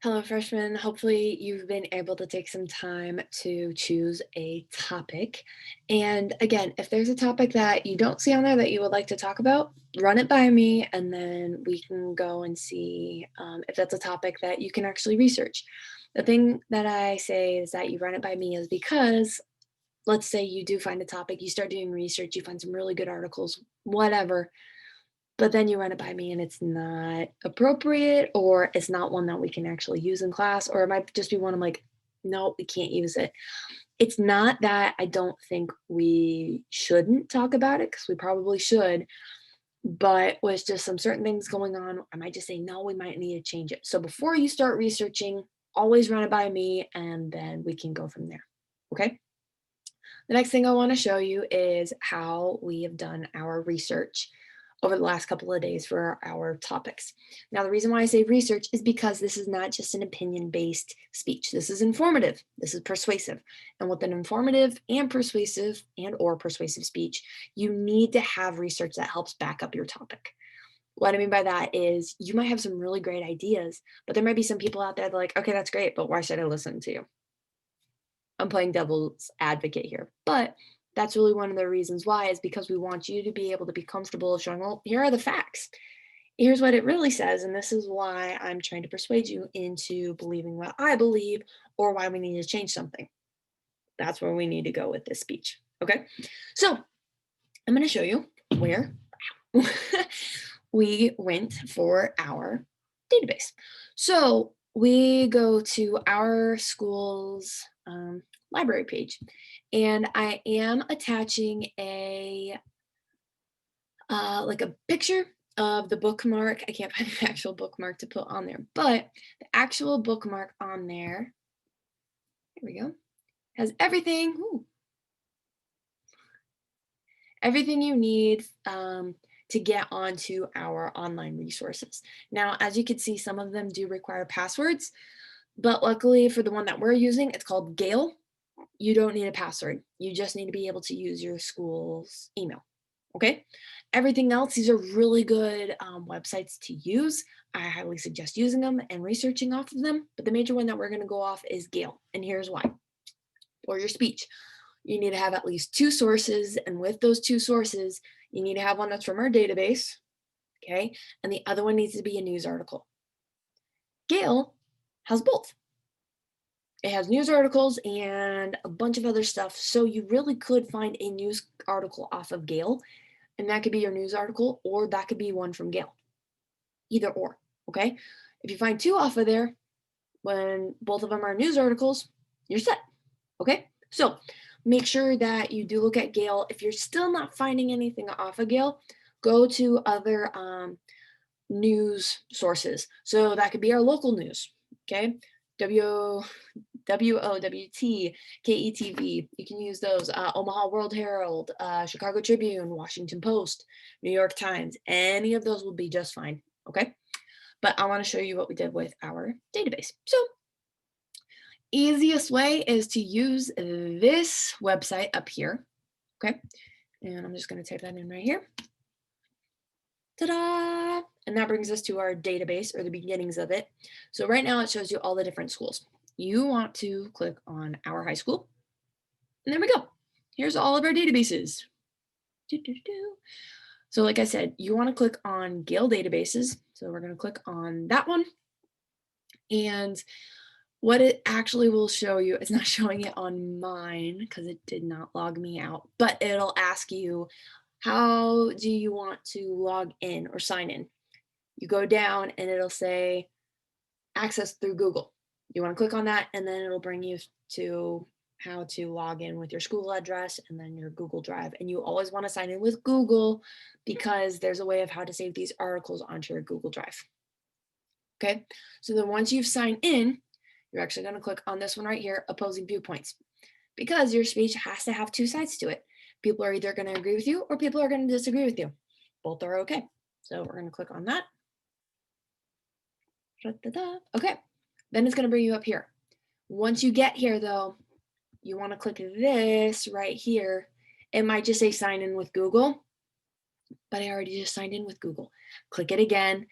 Hello, freshmen. Hopefully, you've been able to take some time to choose a topic. And again, if there's a topic that you don't see on there that you would like to talk about, run it by me, and then we can go and see if that's a topic that you can actually research. The thing that I say is that you run it by me is because let's say you do find a topic, you start doing research, you find some really good articles, whatever, but then you run it by me and it's not appropriate, or it's not one that we can actually use in class, or it might just be one I'm like, no, we can't use it. It's not that I don't think we shouldn't talk about it because we probably should, but with just some certain things going on, I might just say, no, we might need to change it. So before you start researching, always run it by me and then we can go from there. Okay. The next thing I want to show you is how we have done our research over the last couple of days for our topics. Now, the reason why I say research is because this is not just an opinion-based speech. This is informative. This is persuasive. And with an informative and persuasive or persuasive speech, you need to have research that helps back up your topic. What I mean by that is you might have some really great ideas, but there might be some people out there that are like, okay, that's great, but why should I listen to you? I'm playing devil's advocate here, but that's really one of the reasons why is because we want you to be able to be comfortable showing, well, here are the facts. Here's what it really says, and this is why I'm trying to persuade you into believing what I believe or why we need to change something. That's where we need to go with this speech. Okay. So I'm going to show you where we went for our database. So we go to our school's library page, and I am attaching a like a picture of the bookmark. I can't find the actual bookmark to put on there, but the actual bookmark on there, here we go, has everything. Everything you need to get onto our online resources. Now, as you can see, some of them do require passwords, but luckily for the one that we're using, it's called Gale. You don't need a password. You just need to be able to use your school's email. Okay. Everything else, these are really good websites to use. I highly suggest using them and researching off of them. But the major one that we're going to go off is Gale. And here's why. For your speech, you need to have at least two sources. And with those two sources, you need to have one that's from our database. Okay. And the other one needs to be a news article. Gale has both. It has news articles and a bunch of other stuff. So you really could find a news article off of Gale, and that could be your news article, or that could be one from Gale. Either or. Okay. If you find two off of there, when both of them are news articles, you're set. Okay. So make sure that you do look at Gale. If you're still not finding anything off of Gale, go to other news sources. So that could be our local news. Okay. W WOWT, KETV. You can use those. Omaha World Herald, Chicago Tribune, Washington Post, New York Times. Any of those will be just fine. Okay. But I want to show you what we did with our database. So easiest way is to use this website up here. Okay. And I'm just going to type that in right here. Ta-da! And that brings us to our database, or the beginnings of it. So right now it shows you all the different schools. You want to click on our high school. And there we go. Here's all of our databases. So like I said, you want to click on Gale databases. So we're going to click on that one. And what it actually will show you, it's not showing it on mine because it did not log me out, but it'll ask you, how do you want to log in or sign in? You go down and it'll say access through Google. You want to click on that, and then it'll bring you to how to log in with your school address and then your Google Drive. And you always want to sign in with Google because there's a way of how to save these articles onto your Google Drive. Okay, so then once you've signed in, you're actually going to click on this one right here, opposing viewpoints, because your speech has to have two sides to it. People are either going to agree with you or people are going to disagree with you. Both are okay. So we're going to click on that. Okay, then it's going to bring you up here. Once you get here, though, you want to click this right here. It might just say sign in with Google, but I already just signed in with Google. Click it again.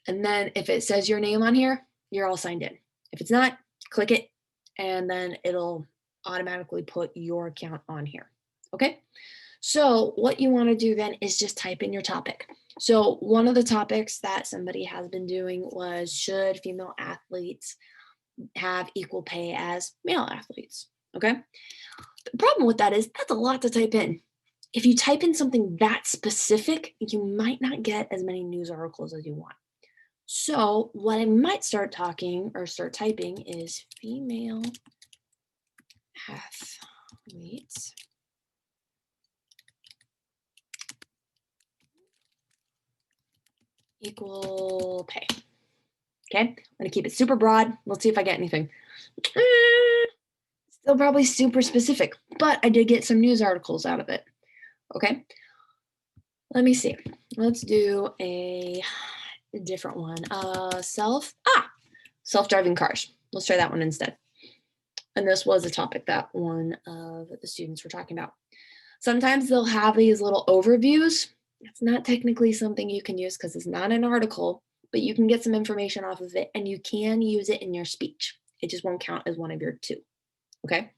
And then if it says your name on here, you're all signed in. If it's not, click it, and then it'll automatically put your account on here. Okay. So what you want to do then is just type in your topic. So one of the topics that somebody has been doing was, should female athletes have equal pay as male athletes? Okay. The problem with that is that's a lot to type in. If you type in something that specific, you might not get as many news articles as you want. So what I might start talking or start typing is female athletes equal pay. Okay, I'm gonna keep it super broad. Let's see if I get anything. Still probably super specific, but I did get some news articles out of it. Okay, let me see. Let's do a different one. Self-driving cars. Let's try that one instead. And this was a topic that one of the students were talking about. Sometimes they'll have these little overviews. It's not technically something you can use because it's not an article, but you can get some information off of it and you can use it in your speech. It just won't count as one of your two. Okay.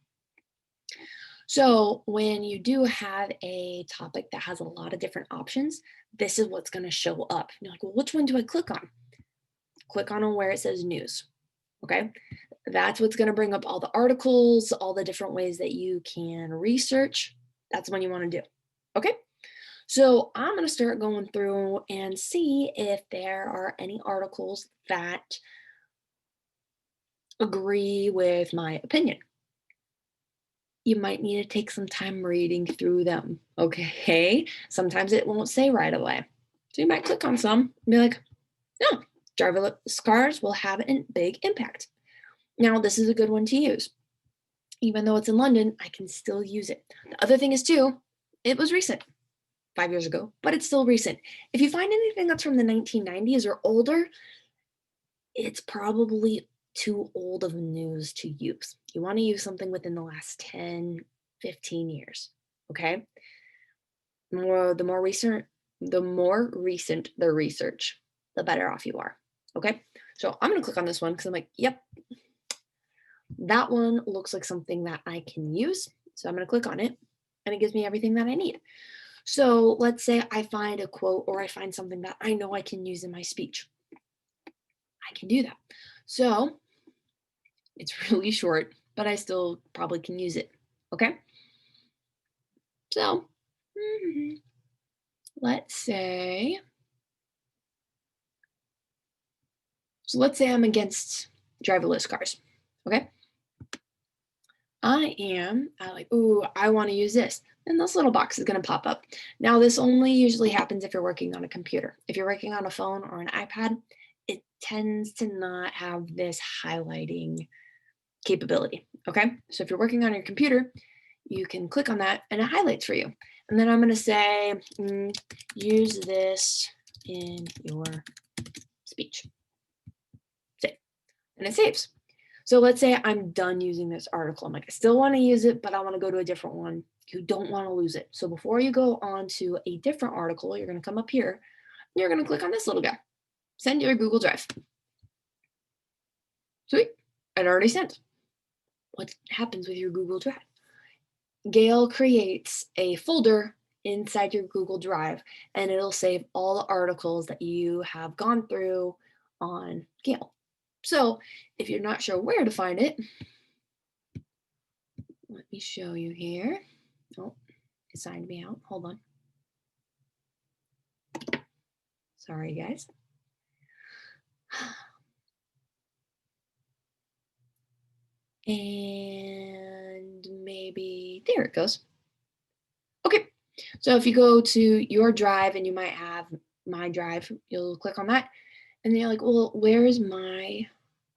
So when you do have a topic that has a lot of different options, this is what's going to show up. You're like, well, which one do I click on? Click on where it says news. Okay. That's what's going to bring up all the articles, all the different ways that you can research. That's what you want to do. Okay. So I'm going to start going through and see if there are any articles that agree with my opinion. You might need to take some time reading through them. Okay. Sometimes it won't say right away. So you might click on some and be like, no, driverless cars will have a big impact. Now, this is a good one to use. Even though it's in London, I can still use it. The other thing is too, it was recent, 5 years ago, but it's still recent. If you find anything that's from the 1990s or older, it's probably too old of news to use. You want to use something within the last 10, 15 years, okay? The more recent the research, the better off you are, okay? So I'm going to click on this one because I'm like, yep, that one looks like something that I can use. So I'm going to click on it and it gives me everything that I need. So let's say I find a quote or I find something that I know I can use in my speech. I can do that. So it's really short, but I still probably can use it. Okay. So let's say I'm against driverless cars. Okay. I want to use this. And this little box is going to pop up. Now, this only usually happens if you're working on a computer. If you're working on a phone or an iPad, it tends to not have this highlighting capability. Okay. So if you're working on your computer, you can click on that and it highlights for you. And then I'm going to say, use this in your speech. Save. And it saves. So let's say I'm done using this article. I'm like, I still want to use it, but I want to go to a different one. You don't want to lose it. So before you go on to a different article, you're going to come up here. And you're going to click on this little guy. Send to your Google Drive. Sweet. It already sent. What happens with your Google Drive? Gale creates a folder inside your Google Drive, and it'll save all the articles that you have gone through on Gale. So if you're not sure where to find it, let me show you here. Oh, it signed me out. Hold on. Sorry, guys. And maybe there it goes. Okay, so if you go to your drive and you might have my drive, you'll click on that and then you're like, well, where is my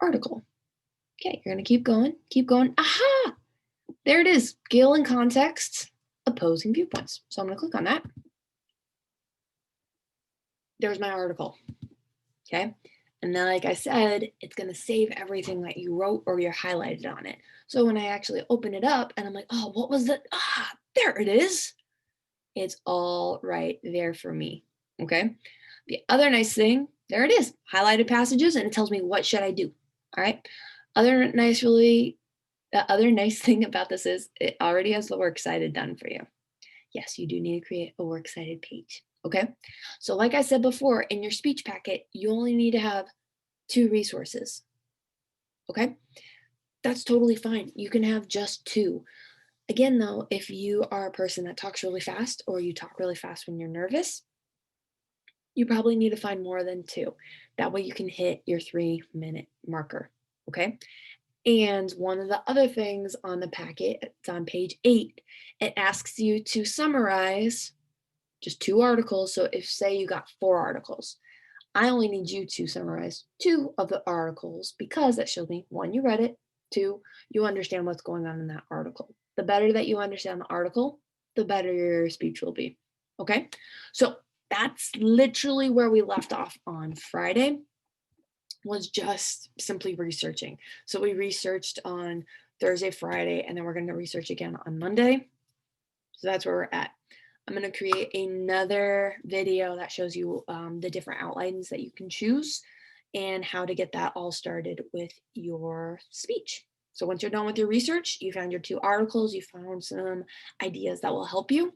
article? Okay, you're gonna keep going, keep going. Aha, there it is. Gale in context, opposing viewpoints. So I'm gonna click on that. There's my article, okay? And then, like I said, it's gonna save everything that you wrote or you highlighted on it. So when I actually open it up and I'm like, oh, what was that? There it is. It's all right there for me, okay? The other nice thing, there it is, highlighted passages, and it tells me what should I do. All right. Other nice, really, the other nice thing about this is it already has the works cited done for you. Yes, you do need to create a works cited page. Okay. So, like I said before, in your speech packet, you only need to have two resources. Okay. That's totally fine. You can have just two. Again, though, if you are a person that talks really fast or you talk really fast when you're nervous, you probably need to find more than two. That way you can hit your 3-minute marker. Okay. And one of the other things on the packet, it's on page 8, it asks you to summarize just two articles. So if, say, you got 4 articles, I only need you to summarize 2 of the articles because that shows me, 1, you read it, 2, you understand what's going on in that article. The better that you understand the article, the better your speech will be. Okay? So that's literally where we left off on Friday, was just simply researching. So we researched on Thursday, Friday, and then we're going to research again on Monday. So that's where we're at. I'm going to create another video that shows you the different outlines that you can choose and how to get that all started with your speech. So once you're done with your research, you found your 2 articles, you found some ideas that will help you,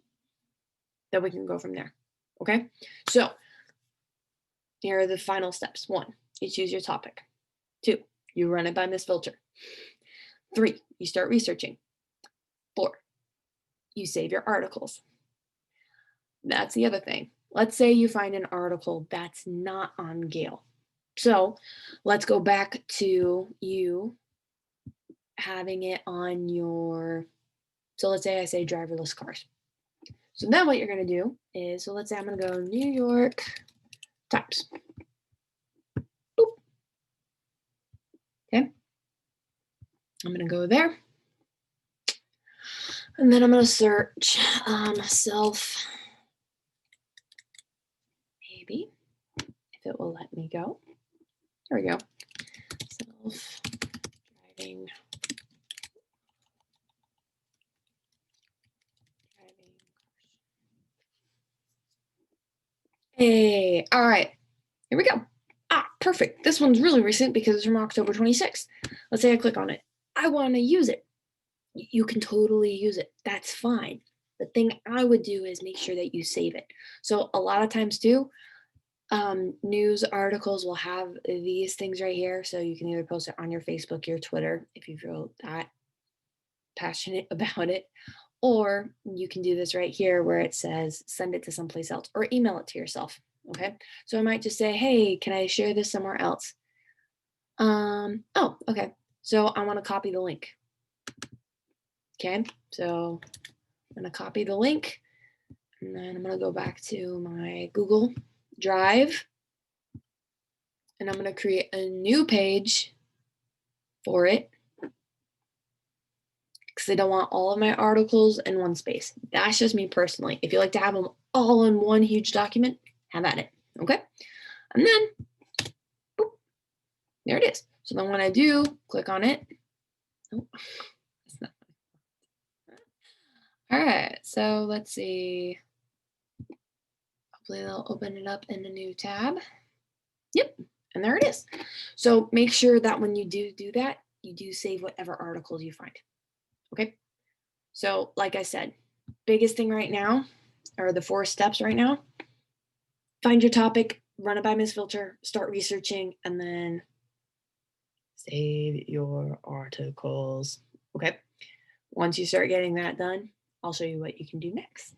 then we can go from there. Okay? So here are the final steps. 1, you choose your topic. 2, you run it by Miss Filter. 3, you start researching. 4, you save your articles. That's the other thing. Let's say you find an article that's not on Gale. So let's go back to you having it on your, so let's say I say driverless cars. So then what you're going to do is, so let's say I'm going to go New York Times. Boop. Okay. I'm going to go there. And then I'm going to search self, maybe, if it will let me go. There we go. Self-driving. Hey, all right, here we go. Ah, perfect. This one's really recent because it's from October 26th. Let's say I click on it. I want to use it. You can totally use it. That's fine. The thing I would do is make sure that you save it. So a lot of times too, news articles will have these things right here. So you can either post it on your Facebook, your Twitter, if you feel that passionate about it, or you can do this right here where it says send it to someplace else or email it to yourself. Okay. So I might just say, hey, can I share this somewhere else? Oh, okay. So I want to copy the link. Okay. So I'm going to copy the link and then I'm going to go back to my Google Drive and I'm going to create a new page for it because I don't want all of my articles in one space. That's just me personally. If you like to have them all in one huge document, have at it. Okay. And then, boop, there it is. So then when I do click on it, oh, it's not. All right. So let's see. Hopefully they'll open it up in a new tab. Yep. And there it is. So make sure that when you do that, you do save whatever articles you find. Okay. So like I said, biggest thing right now, or the 4 steps right now, find your topic, run it by Miss Filter, start researching, and then save your articles. Okay. Once you start getting that done, I'll show you what you can do next.